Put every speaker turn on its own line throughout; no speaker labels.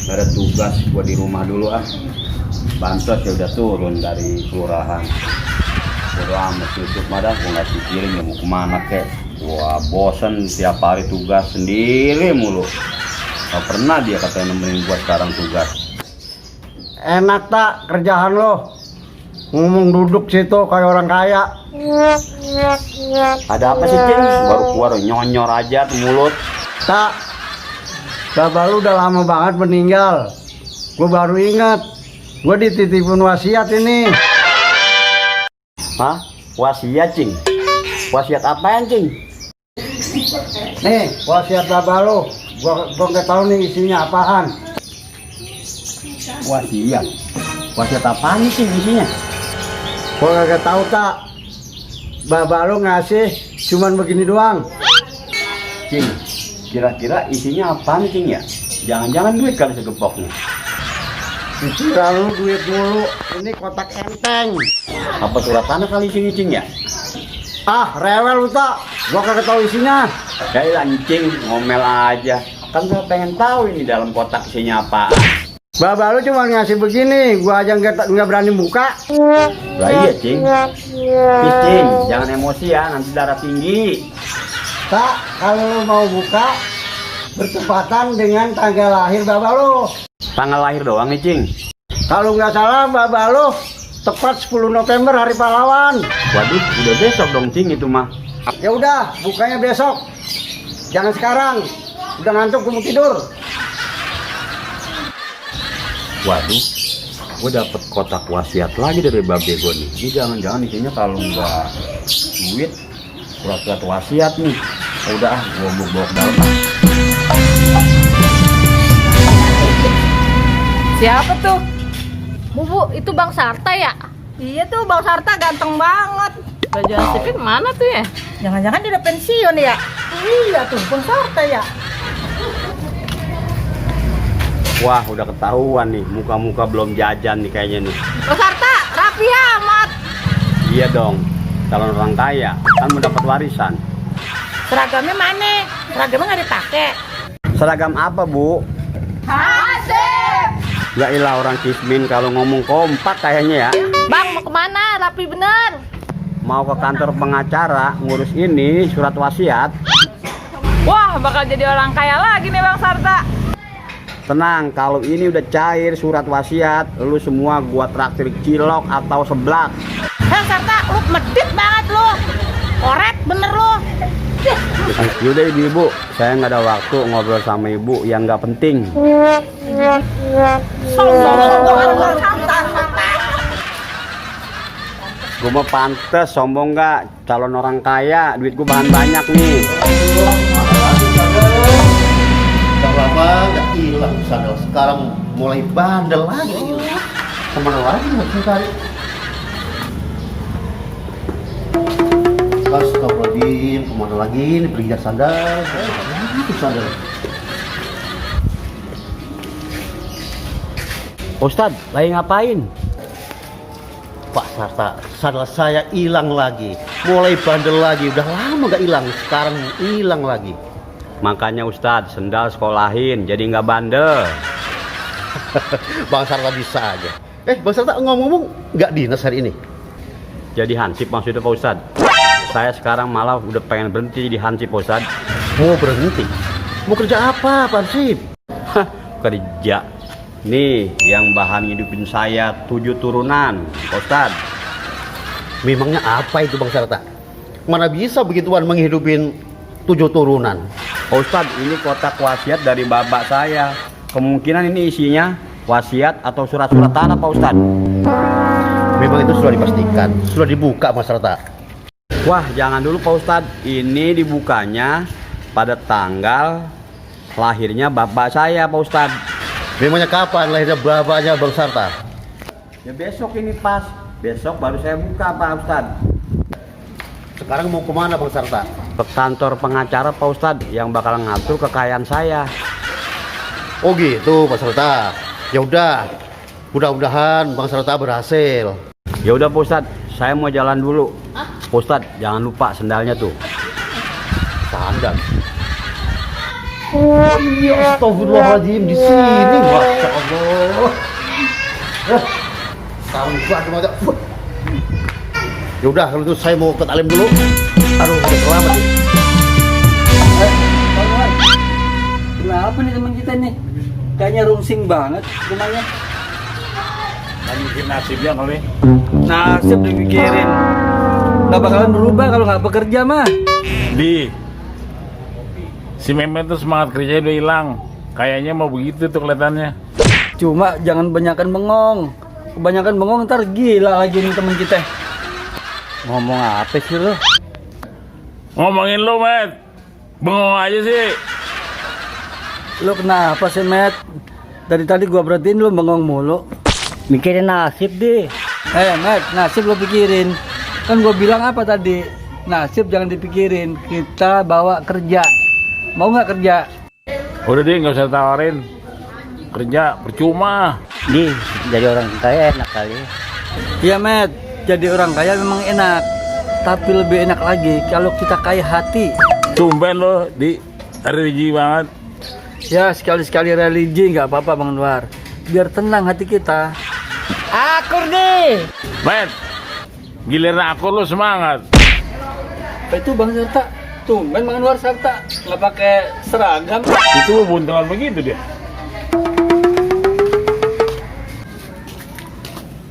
Ada tugas gua di rumah dulu ah. Bansos ya udah turun dari kelurahan. Bodo amat tutup madah, gua nggak pikirin ya mau kemana kek. Wah bosen tiap hari tugas sendiri mulu. Gak pernah dia katanya nemenin gua sekarang tugas.
Enak tak kerjaan lo? Ngomong duduk situ kayak orang kaya.
Ada apa sih Cing? Baru keluar nyonyor aja tuh mulut.
Tak, bapak lu udah lama banget meninggal. Gue baru ingat, gue dititipin wasiat ini.
Hah? Wasiat Cing? Wasiat apaan Cing?
Nih, wasiat bapak lu. Gue nggak tahu nih isinya apaan.
Wasiat? Wasiat apaan sih isinya?
Gue nggak tahu tak. Bapak lu ngasih cuman begini doang.
Cing, kira-kira isinya apaan Cing ya? Jangan-jangan duit kali segepoknya.
Dikira lu duit mulu. Ini kotak enteng.
Apa surat tanah kali isinya Cing ya?
Ah, rewel lu tak. Gue kagak tahu isinya.
Kayak Cing, ngomel aja. Kan gua pengen tahu ini dalam kotak isinya apa.
Bapak lu cuma ngasih begini, gua aja nggak berani buka.
Lah iya Cing. Cing, jangan emosi ya, nanti darah tinggi.
Tak, kalau lu mau buka bertepatan dengan tanggal lahir bapak lu.
Tanggal lahir doang nih Cing.
Kalau nggak salah bapak lu tepat 10 November hari pahlawan.
Waduh, udah besok dong Cing itu mah.
Ya udah, bukanya besok. Jangan sekarang. Udah ngantuk, gua mau tidur.
Waduh, gue dapet kotak wasiat lagi dari babe gue nih. Ini jangan-jangan isinya kalau nggak duit, surat-surat wasiat nih. Udah ah, gue bawa ke dalam.
Siapa tuh? Bu, itu Bang Sarta ya? Iya tuh, Bang Sarta ganteng banget. Baju ansipnya kemana tuh ya?
Jangan-jangan dia udah pensiun ya? Iya tuh, Bang Sarta ya.
Wah, udah ketahuan nih, muka-muka belum jajan nih kayaknya nih.
Bang Sarta, rapi amat.
Iya dong, calon orang kaya kan mendapat warisan.
Seragamnya mana? Seragamnya nggak dipakai.
Seragam apa Bu?
Hasib.
Ya ilah orang Kismin kalau ngomong kompak kayaknya ya.
Bang, mau kemana? Rapi bener.
Mau ke kantor pengacara ngurus ini surat wasiat.
Wah, bakal jadi orang kaya lagi nih Bang Sarta.
Tenang, kalau ini udah cair surat wasiat, lu semua gua traktir cilok atau seblak.
Bang Sarta, lu medit banget lu. Korek bener lu.
Yaudah ibu, saya nggak ada waktu ngobrol sama ibu yang nggak penting. Gue mau pantes, sombong nggak? Calon orang kaya, duit gue bahan banyak nih.
Udah lama nggak hilang sadar, sekarang mulai bandel lagi. Kemana lagi mau cari? Astagfirullahaladzim, kemana lagi ini pergi dari sandal? Itu sandal.
Ustadz, lagi ngapain?
Pak Sarta, sandal saya hilang lagi. Mulai bandel lagi, udah lama nggak hilang, sekarang hilang lagi.
Makanya Ustadz, sendal sekolahin, jadi nggak bandel.
Bang Sarta bisa aja. Bang Sarta ngomong-ngomong nggak dinas hari ini?
Jadi hansip maksudnya Pak Ustadz. Saya sekarang malah udah pengen berhenti di hansip Pak Ustadz.
Mau berhenti? Mau kerja apa Pak Hansip?
Kerja. Nih yang bahan hidupin saya 7 turunan Pak Ustadz.
Memangnya apa itu Bang Sarta? Mana bisa begituan menghidupin 7 turunan?
Pak Ustadz, ini kotak wasiat dari bapak saya. Kemungkinan ini isinya wasiat atau surat-surat tanah Pak Ustadz.
Memang itu sudah dipastikan, sudah dibuka Mas Sarta.
Wah, jangan dulu Pak Ustadz. Ini dibukanya pada tanggal lahirnya bapak saya Pak Ustadz.
Memangnya kapan lahirnya bapaknya Bang Sarta?
Ya besok ini pas. Besok baru saya buka Pak Ustadz.
Sekarang mau kemana Bang Sarta?
Ke kantor pengacara Pak Ustadz yang bakal ngatur kekayaan saya.
Oh gitu Bang Sarta. Ya udah, mudah-mudahan Bang Sarta berhasil.
Ya udah Pak Ustadz, saya mau jalan dulu. Pak Ustadz, jangan lupa sendalnya tuh.
Sandal. Oh iya, astagfirullahaladzim, di sini, masya Allah. Sekarang gua ada. Ya udah, kalau itu saya mau ke talim dulu. Aduh, udah terlambat nih.
Kenapa nih teman kita nih? Kayaknya rungsing banget rumahnya.
Kan bikin nasibnya kali.
Nasib dipikirin. Gak bakalan berubah kalau nggak bekerja mah.
Si Mehmet tuh semangat kerjanya udah hilang. Kayaknya mau begitu tuh kelihatannya.
Cuma jangan banyakan bengong. Kebanyakan bengong ntar gila lagi nih teman kita. Ngomong apa sih lo?
Ngomongin lo, Met. Bengong aja sih.
Lo kenapa sih, Met? Dari tadi gua berhentiin lo bengong mulu.
Mikirin nasib deh.
Met, nasib lo pikirin. Kan gua bilang apa tadi? Nasib jangan dipikirin. Kita bawa kerja. Mau nggak kerja?
Udah deh, nggak usah tawarin. Kerja percuma.
Nih, jadi orang kaya enak kali.
Iya, Met. Jadi orang kaya memang enak. Tapi lebih enak lagi kalau kita kaya hati.
Tumben lo, religi banget.
Ya, sekali-sekali religi nggak apa-apa, Bang Anwar. Biar tenang hati kita.
Akur deh.
Met, giliran aku lo semangat.
Apa itu Bang Sarta? Tumben Bang Anwar Sarta nggak pakai seragam.
Itu buntelan begitu dia.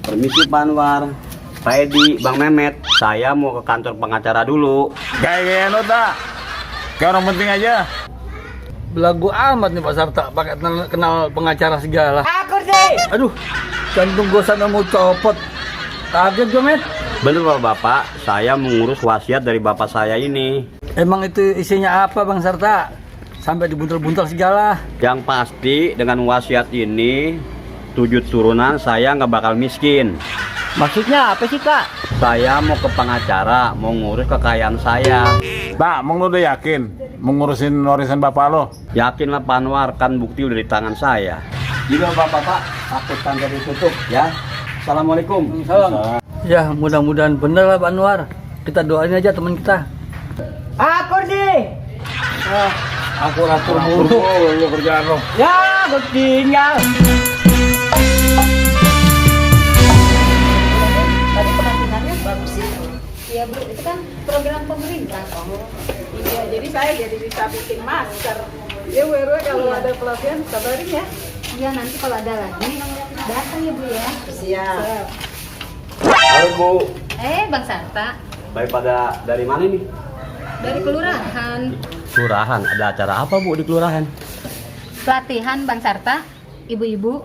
Permisi Pak Anwar. Saya di Bang Mehmet. Saya mau ke kantor pengacara dulu.
Kayak lo tak. Kayak orang penting aja.
Belagu amat nih Pak Sarta pakai kenal pengacara segala.
Akur deh.
Aduh, jantung gue sana mau copot. Kaget gue, Met.
Bener Bapak, saya mengurus wasiat dari bapak saya ini.
Emang itu isinya apa Bang Sarta? Sampai dibuntel-buntel segala.
Yang pasti dengan wasiat ini 7 turunan saya nggak bakal miskin.
Maksudnya apa sih, Kak?
Saya mau ke pengacara, mau ngurus kekayaan saya.
Tak, emang lo udah yakin mengurusin warisan bapak lo?
Yakinlah Pak Anwar, kan bukti udah di tangan saya. Juga Bapak, takut kantor ditutup ya. Assalamualaikum.
Salam. Ya, mudah-mudahan bener lah Pak Anwar. Kita doain aja teman kita.
Akur deh.
Akur-akur mulu.
Lo kerjaan lo.
Ya, gue tinggal.
Tadi penampilannya bagus sih. Iya Bu, itu kan program pemerintah.
Iya, jadi saya bisa bikin masker. Ya, WRW kalau ada pelatihan kabarin ya.
Iya, nanti kalau ada lagi datang ya Bu ya.
Siap.
Halo Bu,
Bang Sarta,
baik pada dari mana nih?
dari kelurahan.
Kelurahan, ada acara apa Bu di kelurahan?
Pelatihan Bang Sarta, ibu-ibu.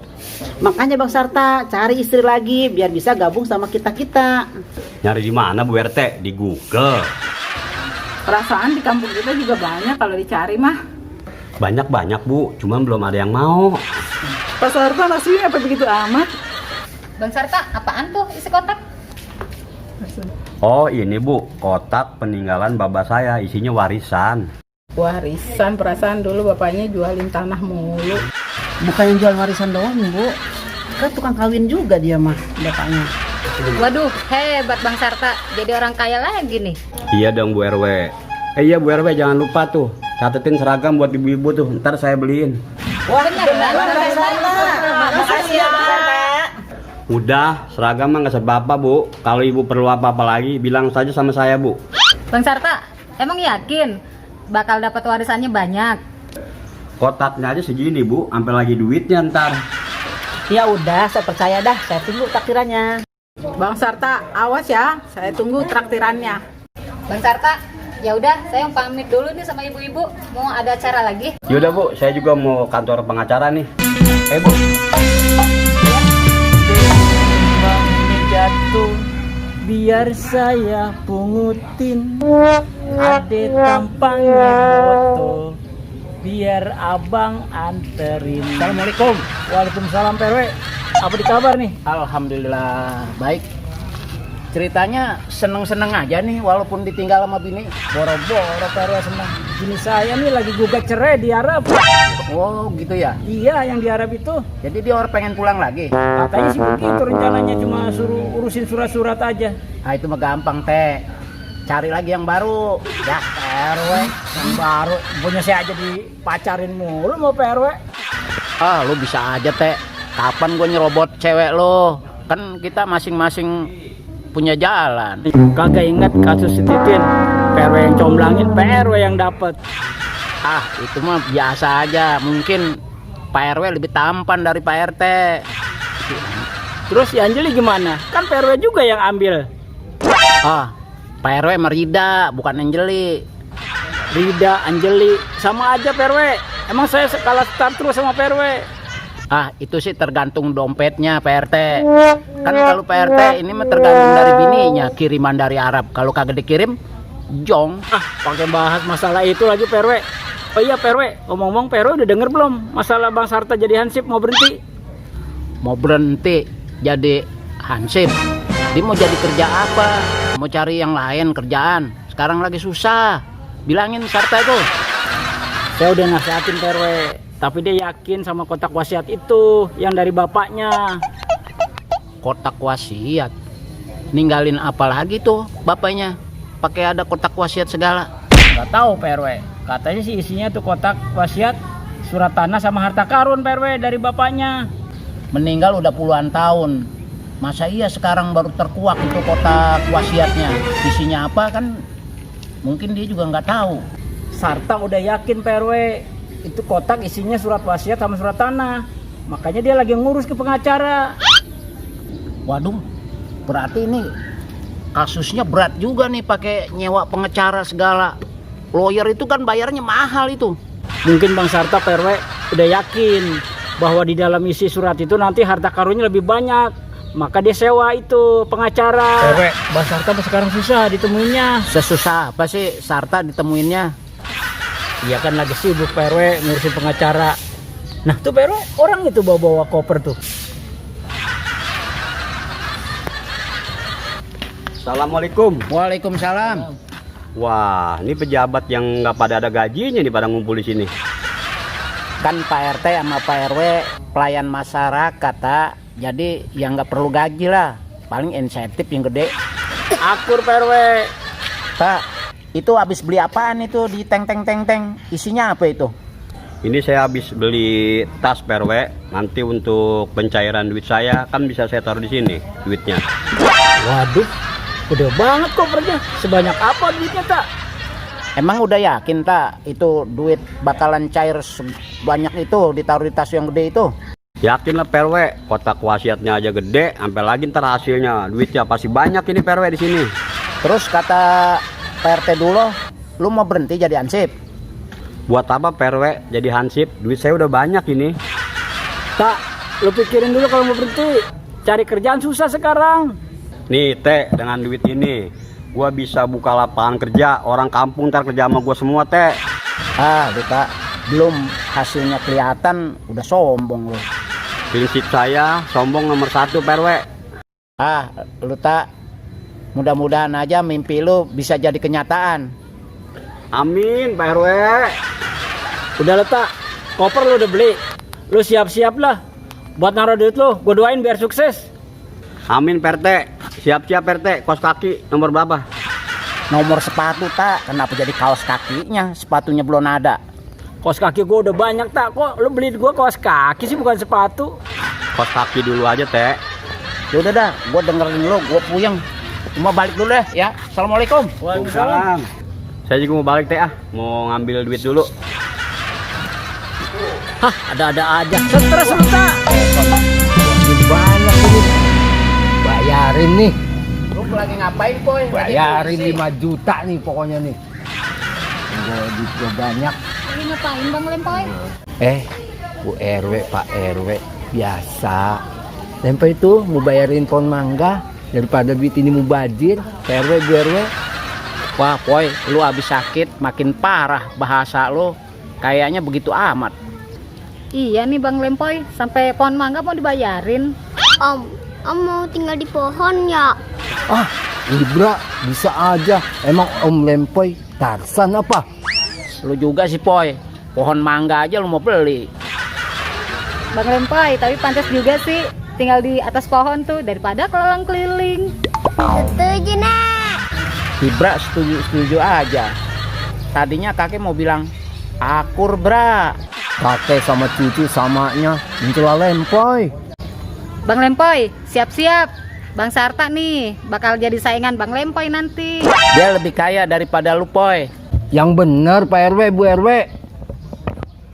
Makanya Bang Sarta cari istri lagi biar bisa gabung sama kita-kita.
Nyari di mana Bu RT? Di Google.
Perasaan di kampung kita juga banyak kalau dicari mah.
Banyak-banyak Bu, cuman belum ada yang mau.
Pak Sarta nasibnya apa begitu amat?
Bang Sarta, apaan tuh isi kotak?
Oh ini Bu, kotak peninggalan bapak saya, isinya warisan.
Warisan, perasaan dulu bapaknya jualin tanah mulu.
Bukan yang jual warisan doang, Bu. Kan tukang kawin juga dia mah, bapaknya.
Waduh, hebat Bang Sarta. Jadi orang kaya lagi nih.
Iya dong Bu RW. Iya Bu RW, jangan lupa tuh catetin seragam buat ibu-ibu tuh, ntar saya beliin.
Wah,
Bener, Bang Sarta.
Makasih ya Bang Sarta.
Udah, seragam mah nggak apa-apa Bu. Kalau ibu perlu apa-apa lagi, bilang saja sama saya Bu.
Bang Sarta, emang yakin bakal dapat warisannya banyak?
Kotaknya aja segini Bu, sampai lagi duitnya ntar.
Ya udah, saya percaya dah. Saya tunggu takdirannya.
Bang Sarta, awas ya. Saya tunggu traktirannya.
Bang Sarta, ya udah, saya mau pamit dulu nih sama ibu-ibu. Mau ada acara lagi.
Yaudah Bu, saya juga mau kantor pengacara nih. Bu.
Jatuh, biar saya pungutin. Ade tampangnya botol, biar abang anterin.
Assalamualaikum. Waalaikumsalam PRW. Apa di kabar nih?
Alhamdulillah baik. Ceritanya seneng-seneng aja nih walaupun ditinggal sama bini.
Boro-boro PRW senang. Bini saya nih lagi gugat cerai di Arab.
Oh gitu ya.
Iya, yang di Arab itu.
Jadi dia orang pengen pulang lagi.
Katanya sih begitu rencananya, cuma suruh urusin surat-surat aja.
Ah itu mah gampang teh. cari lagi yang baru. Ya PRW yang baru punya saya aja dipacarin mulu mau PRW. Ah lu bisa aja teh. Kapan gue nyerobot cewek lo? Kan kita masing-masing punya jalan.
Kagak ingat kasus si Titin. PRW yang comblangin, PRW yang dapet.
Ah itu mah biasa aja. Mungkin Pak RW lebih tampan dari Pak RT.
Terus si Anjeli gimana? Kan PRW juga yang ambil.
Ah Pak RW merida bukan Anjeli.
Rida, Anjeli, sama aja PRW. Emang saya kalah start terus sama PRW.
Ah itu sih tergantung dompetnya Pak RT. Kan kalau Pak RT ini mah tergantung dari bininya. Kiriman dari Arab. Kalau kagak dikirim jong.
Ah, pakai bahas masalah itu lagi PRW. Oh iya PRW, ngomong-ngomong PRW udah denger belum masalah Bang Sarta jadi hansip mau berhenti?
Mau berhenti jadi hansip. Dia mau jadi kerja apa? Mau cari yang lain kerjaan. Sekarang lagi susah. Bilangin Sarta itu.
Saya udah nasihatin PRW, tapi dia yakin sama kotak wasiat itu yang dari bapaknya.
Kotak wasiat. Ninggalin apa lagi tuh bapaknya? Pakai ada kotak wasiat segala.
Gak tahu PRW. Katanya sih isinya tuh kotak wasiat, surat tanah sama harta karun PRW dari bapaknya.
Meninggal udah puluhan tahun. Masa iya sekarang baru terkuak itu kotak wasiatnya? Isinya apa kan mungkin dia juga nggak tahu.
Sarta udah yakin PRW itu kotak isinya surat wasiat sama surat tanah. Makanya dia lagi ngurus ke pengacara.
Waduh, berarti ini kasusnya berat juga nih pakai nyewa pengacara segala. Lawyer itu kan bayarnya mahal itu.
Mungkin Bang Sarta PRW udah yakin bahwa di dalam isi surat itu nanti harta karunnya lebih banyak. Maka dia sewa itu pengacara. PRW, Bang Sarta sekarang susah ditemuinya.
Sesusah apa sih Sarta ditemuinnya?
Iya kan lagi sibuk PRW ngurusin pengacara. Nah tuh PRW orang itu bawa-bawa koper tuh.
Assalamualaikum.
Waalaikumsalam.
Wah, ini pejabat yang nggak pada ada gajinya nih pada ngumpul di sini.
Kan Pak RT sama Pak RW pelayan masyarakat, tak? Jadi yang nggak perlu gaji lah, paling insentif yang gede.
Akur PRW.
Tak, itu habis beli apaan itu di teng? Isinya apa itu?
Ini saya habis beli tas PRW. Nanti untuk pencairan duit saya kan bisa saya taruh di sini duitnya.
Waduh, gede banget kopernya. Sebanyak apa duitnya tak?
Emang udah yakin tak itu duit bakalan cair sebanyak itu ditaruh di tas yang gede itu?
Yakin lah PRW, kotak wasiatnya aja gede, sampai lagi ntar hasilnya duitnya pasti banyak ini PRW di sini.
Terus kata PRT dulu, lu mau berhenti jadi hansip?
Buat apa PRW jadi hansip? Duit saya udah banyak ini.
Tak, lu pikirin dulu kalau mau berhenti. Cari kerjaan susah sekarang.
Nih Teh, dengan duit ini gua bisa buka lapangan kerja. Orang kampung ntar kerja sama gua semua Teh.
Ah, lu tak, belum hasilnya kelihatan udah sombong lu.
Prinsip saya sombong nomor 1 PRW.
Ah, lu tak, mudah-mudahan aja mimpi lu bisa jadi kenyataan.
Amin Pak RW.
Udah letak, koper lu udah beli. Lu siap-siap lah buat naruh duit lu. Gue doain biar sukses.
Amin PRT. Siap-siap PRT. Kos kaki nomor berapa?
Nomor sepatu tak, kenapa jadi kaos kakinya? Sepatunya belum ada.
Kos kaki gue udah banyak tak. Kok lu beli gue kaos kaki sih bukan sepatu?
Kos kaki dulu aja Teh.
Yaudah dah, gue dengerin lu, gue puyeng. Cuma balik dulu deh ya. Assalamualaikum.
Waalaikumsalam. Saya juga mau balik Teh mau ngambil duit dulu.
Hah, ada-ada aja. Stres lu tak.
Banyak ini. Bayarin nih.
Lu lagi ngapain boy?
Bayarin 5 juta nih pokoknya nih. Gue duit gue banyak.
Ini ngapain Bang Lempoy?
Bu RW, Pak RW biasa. Lempoy itu mau bayarin pohon mangga daripada duit ini mau bajir. Pak RW, Bu RW.
Wah boy, lu abis sakit makin parah bahasa lu. Kayaknya begitu amat.
Iya nih Bang Lempoy, sampai pohon mangga mau dibayarin.
Om mau tinggal di pohon ya?
Ah, Ibra bisa aja. Emang Om Lempoy Tarsan apa?
Lu juga sih Poy, pohon mangga aja lu mau beli.
Bang Lempoy, tapi pantas juga sih tinggal di atas pohon tuh daripada keliling-keliling.
Setuju nak.
Bra setuju aja. Tadinya kakek mau bilang akur bra.
Kakek sama cucu samanya mencela Lempoy.
Bang Lempoy, siap-siap. Bang Sarta nih bakal jadi saingan Bang Lempoy nanti.
Dia lebih kaya daripada lu, Poy.
Yang bener Pak RW, Bu RW.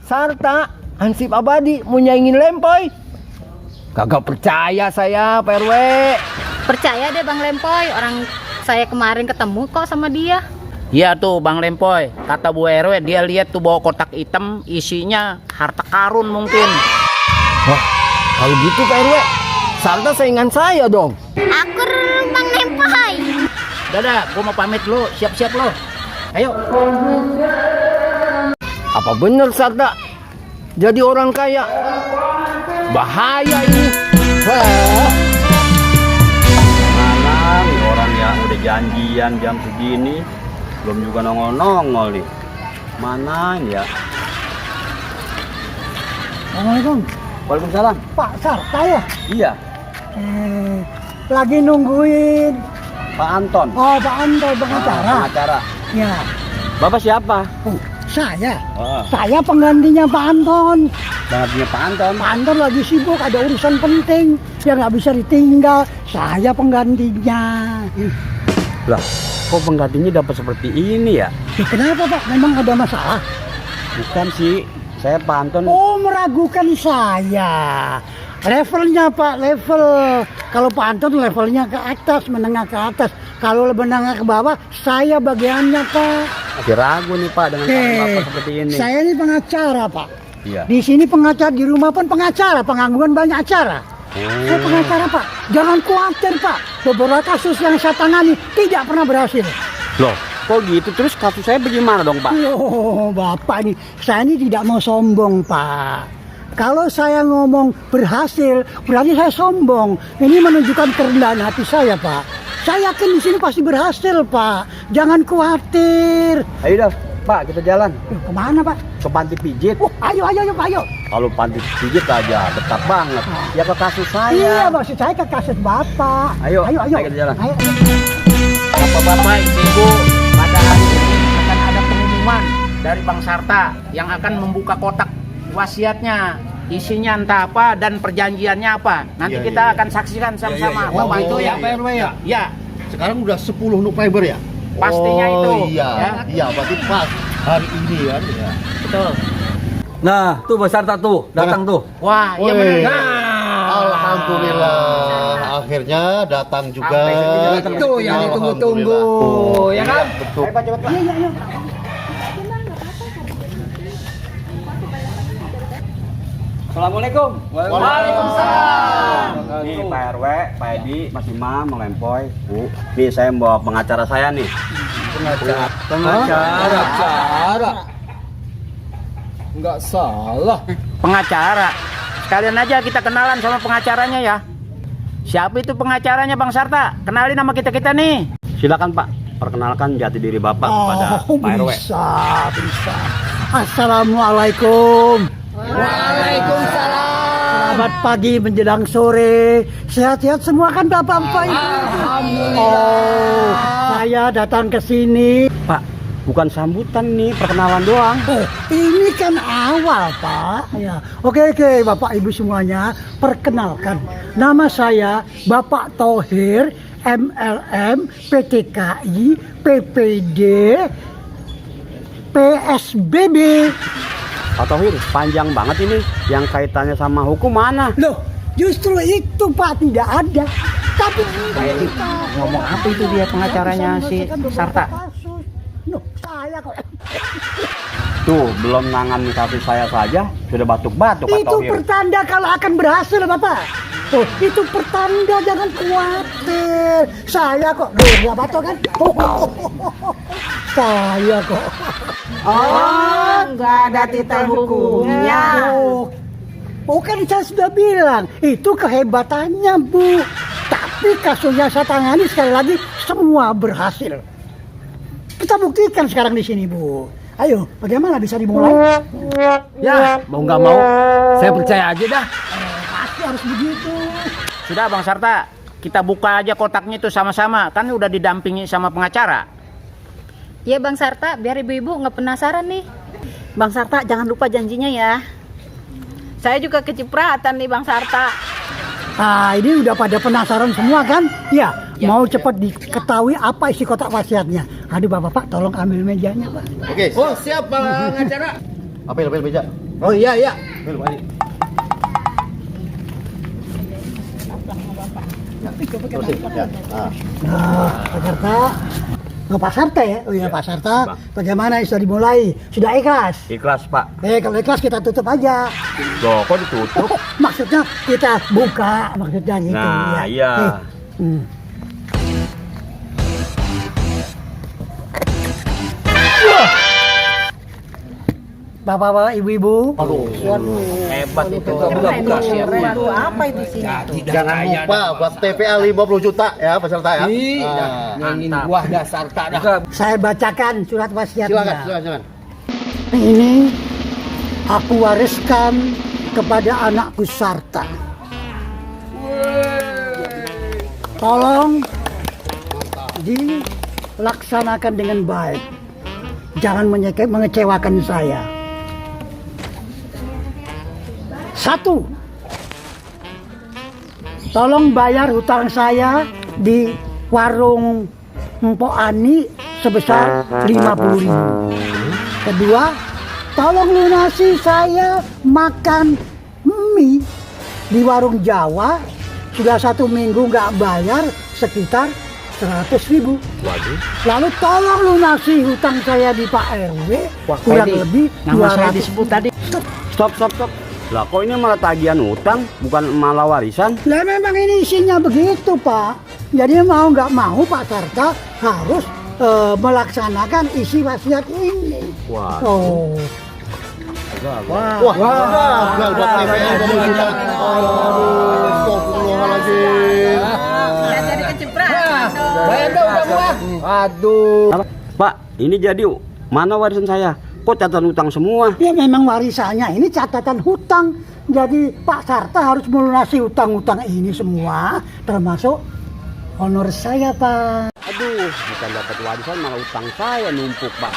Sarta, Hansip Abadi mau nyaingin Lempoy. Kagak percaya saya Pak RW.
Percaya deh Bang Lempoy, orang saya kemarin ketemu kok sama dia.
Iya tuh Bang Lempoy, kata Bu RW dia lihat tuh bawa kotak hitam isinya harta karun mungkin.
Wah, kalau gitu Pak RW, Sarta saingan saya dong.
Akur Bang Lempoy.
Dadah, gua mau pamit lu, siap-siap lo. Ayo.
Apa bener Sarta jadi orang kaya? Bahaya ini. Wah.
Mana nih orang yang udah janjian jam segini belum juga nongol-nongol nih. Mana ini ya?
Assalamualaikum.
Waalaikumsalam.
Pak Sarta ya?
Iya,
Lagi nungguin.
Pak Anton.
Oh, Pak Anton pengacara.
Pengacara.
Ya.
Bapak siapa?
Saya.
Oh,
Saya penggantinya Pak Anton.
bangetnya Pak Anton.
Pak Anton lagi sibuk, ada urusan penting. Dia nggak bisa ditinggal. Saya penggantinya.
Lah, kok penggantinya dapat seperti ini ya?
Kenapa Pak? Memang ada masalah?
Bukan sih, saya Pak Anton.
Oh, meragukan saya. Levelnya Pak, level. Kalau Pak Anton levelnya ke atas, menengah ke atas. Kalau menengah ke bawah, saya bagiannya Pak.
Masih ragu nih Pak dengan cara Bapak seperti ini.
Saya ini pengacara Pak.
Iya.
Di sini pengacara, di rumah pun pengacara, pengangguran banyak acara. Saya pengacara Pak. Jangan khawatir Pak. Beberapa kasus yang saya tangani tidak pernah berhasil.
Loh, kok gitu? Terus kasus saya bagaimana dong Pak?
Oh, Bapak ini, saya ini tidak mau sombong Pak. Kalau saya ngomong berhasil, berarti saya sombong. Ini menunjukkan kerendahan hati saya Pak. Saya yakin di sini pasti berhasil Pak. Jangan khawatir.
Ayo dah, Pak, kita jalan.
Kemana Pak?
Ke panti pijit.
Ayo Pak, ayo.
Kalau panti pijit aja dekat banget. Ya ke kasus saya.
Iya, maksud saya ke kasus Bapak.
Ayo kita jalan.
Ayo.
Bapak-bapak, ibu-ibu, pada hari ini akan ada pengumuman dari Bang Sarta yang akan membuka kotak wasiatnya. Isinya entah apa dan perjanjiannya apa. Nanti kita akan saksikan sama-sama. Bapak itu ya.
Pak RW ya?
Ya,
Sekarang udah 10 November ya?
pastinya itu.
Iya,
Ya.
iya berarti pas hari ini kan ya.
Betul.
Nah, tuh Bang Sarta tuh, datang tuh.
Wah, iya
Woi.
benar.
Alhamdulillah, akhirnya datang juga.
Itu yang ditunggu-tunggu, ya kan?
Betul.
Assalamualaikum. Waalaikumsalam. Nih Pak RW, Pak Edi, Mas Imam, Mang Lempoy, Bu. Nih saya bawa pengacara saya nih.
Pengacara. Enggak salah.
Pengacara. Sekalian aja kita kenalan sama pengacaranya ya. Siapa itu pengacaranya Bang Sarta? Kenalin nama kita-kita nih.
Silakan Pak, perkenalkan jati diri Bapak kepada Pak RW.
Bisa. Assalamualaikum.
Waalaikumsalam.
Selamat pagi menjelang sore. Sehat-sehat semua kan Bapak-Bapak ini? Oh, saya datang ke sini.
Pak, bukan sambutan nih, perkenalan doang.
Oh, ini kan awal Pak. Ya. Oke, Bapak Ibu semuanya, perkenalkan. Nama saya Bapak Thohir, MLM, PTKI, PPD, PSBB.
Pak Thohir, panjang banget ini. Yang kaitannya sama hukum mana?
Loh, justru itu Pak, tidak ada. Tapi
Ngomong apa itu dia pengacaranya si Sarta?
Loh, saya kok.
Tuh, belum nangani kasus saya saja, sudah batuk-batuk Pak
Itu
Thohir.
pertanda kalau akan berhasil Bapak. Oh, itu pertanda, jangan khawatir. Saya kok, nggak batuk kan? Saya kok.
Oh, nggak ada titel hukumnya.
Oh, kan saya sudah bilang, itu kehebatannya Bu. Tapi kasusnya saya tangani sekali lagi, semua berhasil. Kita buktikan sekarang di sini Bu. Ayo, bagaimana bisa dimulai?
Ya, mau nggak mau, saya percaya aja dah.
Pasti harus begitu.
Sudah Bang Sarta, kita buka aja kotaknya itu sama-sama. Kan udah didampingi sama pengacara.
Ya Bang Sarta, biar ibu-ibu nggak penasaran nih.
Bang Sarta jangan lupa janjinya ya. Saya juga kecipratan nih Bang Sarta.
Ah, ini udah pada penasaran semua kan? Ya, mau cepat diketahui apa isi kotak wasiatnya. Aduh Bapak, tolong ambil mejanya Pak.
Oke.
Oh siap Bang acara.
Apel meja.
Oh iya.
Apel Pak. Terusin, ya.
Nah, Pak Sarta. Oh, Pak Sarta ya? Oh iya Pak Sarta. Bagaimana sudah dimulai? Sudah ikhlas?
Ikhlas Pak.
Kalau ikhlas kita tutup aja.
Loh kok ditutup?
Maksudnya kita buka, maksudnya gitu.
Nah,
ya.
iya.
Bapak-bapak, ibu-ibu.
Hebat itu.
Aduh, apa itu sih?
Jangan lupa buat TPA 50 juta ya peserta ya.
Ingin buah dasar tak dah.
Saya bacakan surat wasiatnya.
Silakan.
Ini aku wariskan kepada anakku Sarta. Tolong dilaksanakan dengan baik. Jangan mengecewakan saya. 1. Tolong bayar hutang saya di warung Mpok Ani sebesar 50.000. Kedua, tolong lunasi saya makan mie di warung Jawa. Sudah 1 minggu nggak bayar sekitar 100.000.
Waduh.
Lalu tolong lunasi hutang saya di Pak RW kurang lebih
Nama saya
200.
disebut tadi.
Stop. Lah kok ini malah tagihan utang, bukan malah warisan?
Lah memang ini isinya begitu Pak. Jadi mau nggak mau Pak Sarta harus melaksanakan isi wasiat ini.
Wah.
Oh.
Wah, buat TPA 50 juta. Astagfirullahaladzim.
Ya jadi kecipratan.
Bayar dong udah buah. Aduh.
Pak, ini jadi mana warisan saya? Kok catatan utang semua?
Ya memang warisannya ini catatan hutang. Jadi Pak Sarta harus melunasi hutang-hutang ini semua, termasuk honor saya Pak.
Aduh, bukan dapat warisan malah utang saya numpuk Pak.